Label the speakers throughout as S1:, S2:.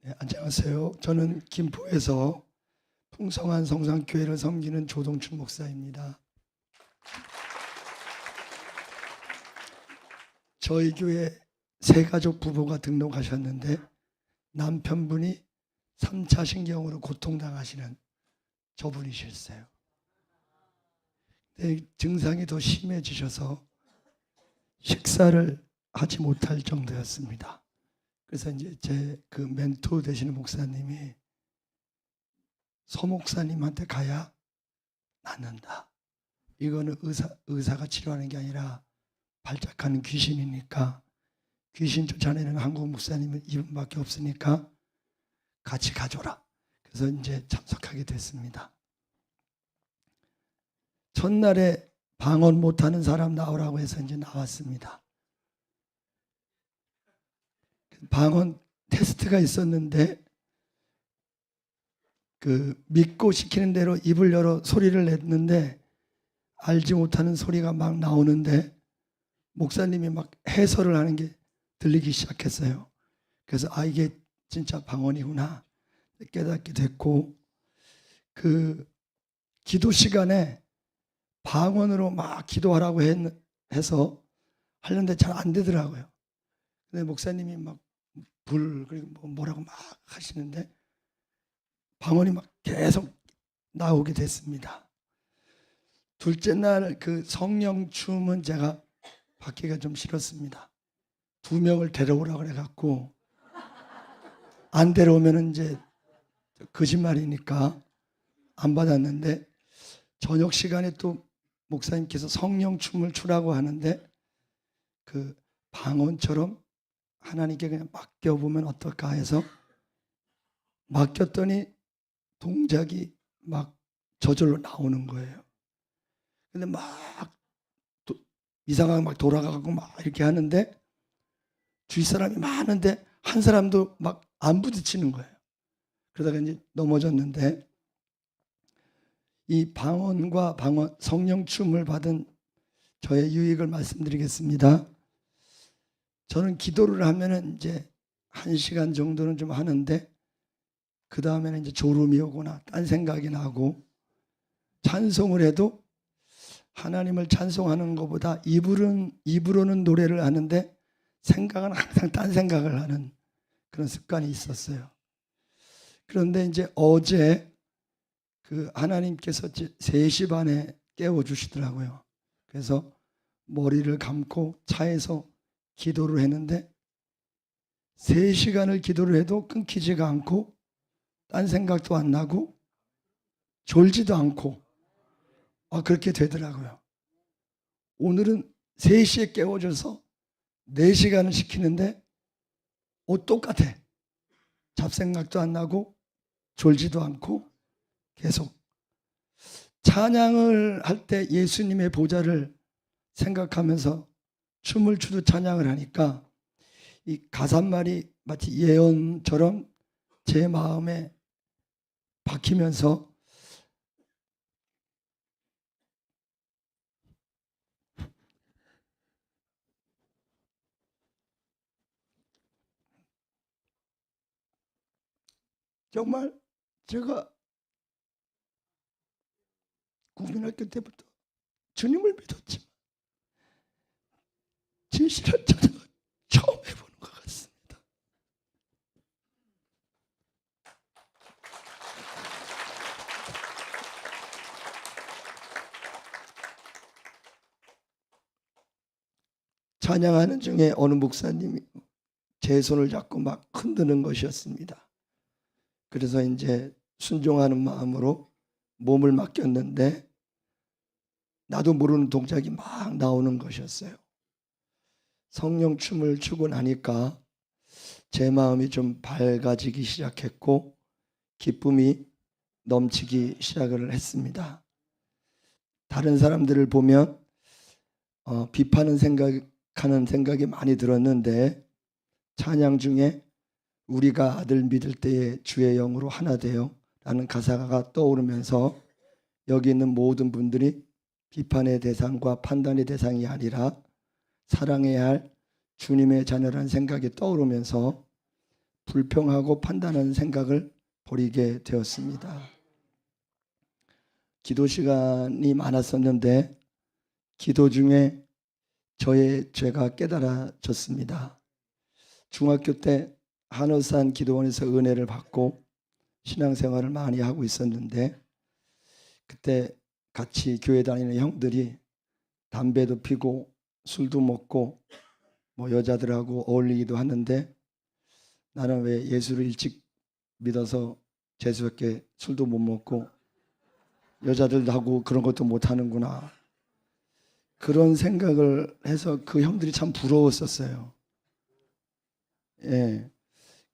S1: 네, 안녕하세요. 저는 김포에서 풍성한 성산교회를 섬기는 조동춘 목사입니다. 저희 교회 세 가족 부부가 등록하셨는데 남편분이 3차 신경으로 고통당하시는 저분이셨어요. 증상이 더 심해지셔서 식사를 하지 못할 정도였습니다. 그래서 이제 제 그 멘토 되시는 목사님이 서 목사님한테 가야 낫는다. 이거는 의사가 치료하는 게 아니라 발작하는 귀신이니까 귀신 쫓아내는 한국 목사님은 이분밖에 없으니까 같이 가줘라. 그래서 이제 참석하게 됐습니다. 첫날에 방언 못하는 사람 나오라고 해서 이제 나왔습니다. 방언 테스트가 있었는데 그 믿고 시키는 대로 입을 열어 소리를 냈는데 알지 못하는 소리가 막 나오는데 목사님이 막 해설을 하는 게 들리기 시작했어요. 그래서 이게 진짜 방언이구나 깨닫게 됐고, 그 기도 시간에 방언으로 막 기도하라고 해서 하는데 잘 안 되더라고요. 근데 목사님이 막 그리고 뭐라고 막 하시는데 방언이 막 계속 나오게 됐습니다. 둘째 날 그 성령 춤은 제가 받기가 좀 싫었습니다. 2명을 데려오라고 해갖고 안 데려오면 이제 거짓말이니까 안 받았는데, 저녁 시간에 또 목사님께서 성령 춤을 추라고 하는데 그 방언처럼 하나님께 그냥 맡겨보면 어떨까 해서 맡겼더니 동작이 막 저절로 나오는 거예요. 근데 막 이상하게 막 돌아가고 막 이렇게 하는데 주위 사람이 많은데 한 사람도 막 안 부딪히는 거예요. 그러다가 이제 넘어졌는데, 이 방언과 성령 춤을 받은 저의 유익을 말씀드리겠습니다. 저는 기도를 하면은 이제 1시간 정도는 좀 하는데 그 다음에는 이제 졸음이 오거나 딴 생각이 나고, 찬송을 해도 하나님을 찬송하는 것보다 입으로는 노래를 하는데 생각은 항상 딴 생각을 하는 그런 습관이 있었어요. 그런데 이제 어제 그 하나님께서 3시 반에 깨워주시더라고요. 그래서 머리를 감고 차에서 기도를 했는데 3시간을 기도를 해도 끊기지가 않고 딴 생각도 안 나고 졸지도 않고 그렇게 되더라고요. 오늘은 3시에 깨워줘서 4시간을 시키는데 똑같아. 잡생각도 안 나고 졸지도 않고 계속 찬양을 할 때 예수님의 보좌를 생각하면서 춤을 추듯 찬양을 하니까 이 가사말이 마치 예언처럼 제 마음에 박히면서 정말 제가 국민학교 때부터 주님을 믿었지만 진실한 찬양을 처음 해보는 것 같습니다. 찬양하는 중에 어느 목사님이 제 손을 잡고 막 흔드는 것이었습니다. 그래서 이제 순종하는 마음으로 몸을 맡겼는데 나도 모르는 동작이 막 나오는 것이었어요. 성령 춤을 추고 나니까 제 마음이 좀 밝아지기 시작했고 기쁨이 넘치기 시작을 했습니다. 다른 사람들을 보면 비판하는 생각이 많이 들었는데 찬양 중에 우리가 아들 믿을 때에 주의 영으로 하나 되어 라는 가사가 떠오르면서 여기 있는 모든 분들이 비판의 대상과 판단의 대상이 아니라 사랑해야 할 주님의 자녀라는 생각이 떠오르면서 불평하고 판단하는 생각을 버리게 되었습니다. 기도 시간이 많았었는데 기도 중에 저의 죄가 깨달아졌습니다. 중학교 때 한월산 기도원에서 은혜를 받고 신앙생활을 많이 하고 있었는데 그때 같이 교회 다니는 형들이 담배도 피고 술도 먹고 뭐 여자들하고 어울리기도 하는데 나는 왜 예수를 일찍 믿어서 재수없게 술도 못 먹고 여자들도 하고 그런 것도 못 하는구나. 그런 생각을 해서 그 형들이 참 부러웠었어요. 예.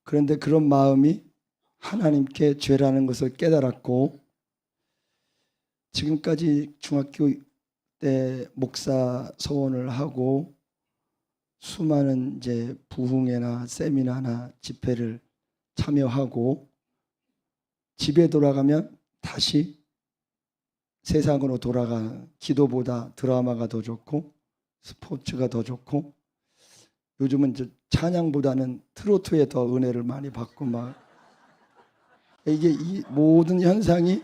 S1: 그런데 그런 마음이 하나님께 죄라는 것을 깨달았고 지금까지 중학교 때 목사 서원을 하고 수많은 이제 부흥회나 세미나나 집회를 참여하고 집에 돌아가면 다시 세상으로 돌아가 기도보다 드라마가 더 좋고 스포츠가 더 좋고 요즘은 이제 찬양보다는 트로트에 더 은혜를 많이 받고 막 이게 이 모든 현상이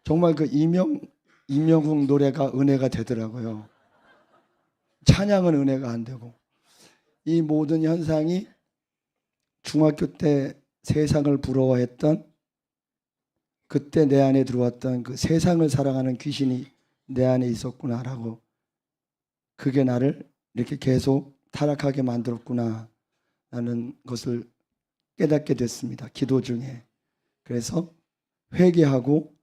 S1: 정말 그 임영웅 노래가 은혜가 되더라고요. 찬양은 은혜가 안 되고 이 모든 현상이 중학교 때 세상을 부러워했던 그때 내 안에 들어왔던 그 세상을 사랑하는 귀신이 내 안에 있었구나라고 그게 나를 이렇게 계속 타락하게 만들었구나 라는 것을 깨닫게 됐습니다. 기도 중에. 그래서 회개하고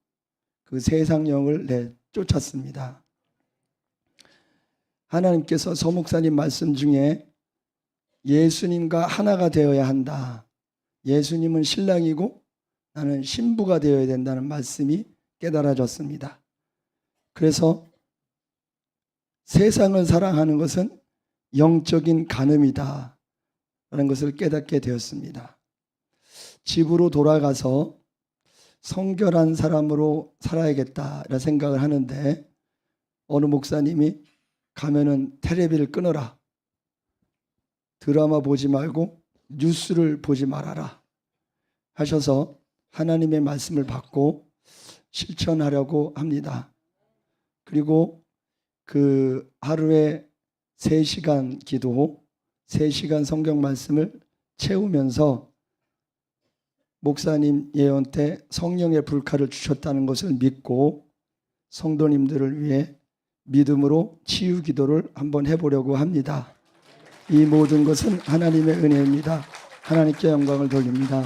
S1: 그 세상령을 내쫓았습니다. 하나님께서 서 목사님 말씀 중에 예수님과 하나가 되어야 한다. 예수님은 신랑이고 나는 신부가 되어야 된다는 말씀이 깨달아졌습니다. 그래서 세상을 사랑하는 것은 영적인 간음이다 라는 것을 깨닫게 되었습니다. 집으로 돌아가서 성결한 사람으로 살아야겠다라는 생각을 하는데 어느 목사님이 가면은 텔레비를 끊어라. 드라마 보지 말고 뉴스를 보지 말아라 하셔서 하나님의 말씀을 받고 실천하려고 합니다. 그리고 그 하루에 3시간 기도, 3시간 성경 말씀을 채우면서 목사님 예언 때 성령의 불칼을 주셨다는 것을 믿고 성도님들을 위해 믿음으로 치유 기도를 한번 해보려고 합니다. 이 모든 것은 하나님의 은혜입니다. 하나님께 영광을 돌립니다.